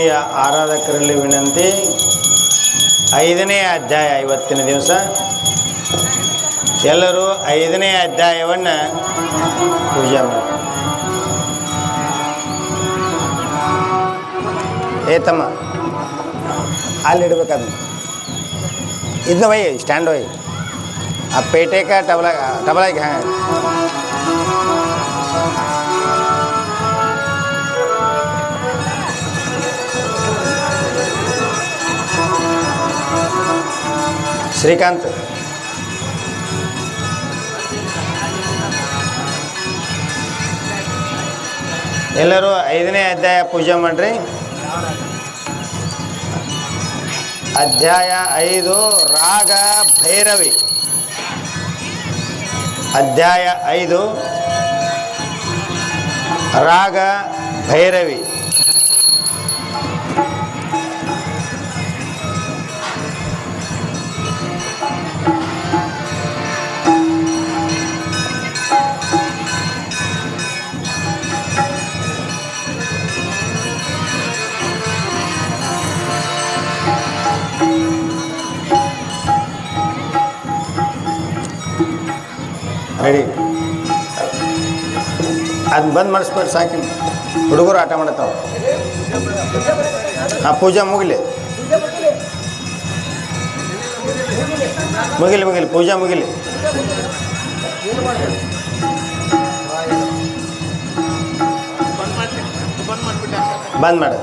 ಪ್ರಿಯ ಆರಾಧಕರಲ್ಲಿ ವಿನಂತಿ, 5ನೇ ಅಧ್ಯಾಯ ಇವತ್ತಿನ ದಿವಸ. ಎಲ್ಲರೂ 5ನೇ ಅಧ್ಯಾಯವನ್ನು ಪೂಜೆ ಮಾಡಿ. ತಮ್ಮ ಅಲ್ಲಿ ಇಡಬೇಕಾದ ಇದನ್ನ ಒಯ್ಯಿ, ಸ್ಟ್ಯಾಂಡ್ ಒಯ್ಯಿ. ಆ ಪೇಟೆಕ ಟಬಲಾಗಿ ಹಾಂ ಶ್ರೀಕಾಂತ್. ಎಲ್ಲರೂ 5ನೇ ಅಧ್ಯಾಯ ಪೂಜೆ ಮಾಡಿರಿ. ಅಧ್ಯಾಯ 5 ರಾಗ ಭೈರವಿ. ಅಧ್ಯಾಯ 5 ರಾಗ ಭೈರವಿ. ರೆಡಿ. ಅದನ್ನ ಬಂದ್ ಮಾಡಿಸ್ಬೇಡಿ, ಸಾಕಿ ಹುಡುಗರು ಆಟ ಮಾಡತ್ತಾವ. ಆ ಪೂಜೆ ಮುಗಿಲಿ ಮುಗಿಲಿ ಮುಗಿಲಿ ಪೂಜೆ ಮುಗಿಲಿ. ಬಂದ್ ಮಾಡು.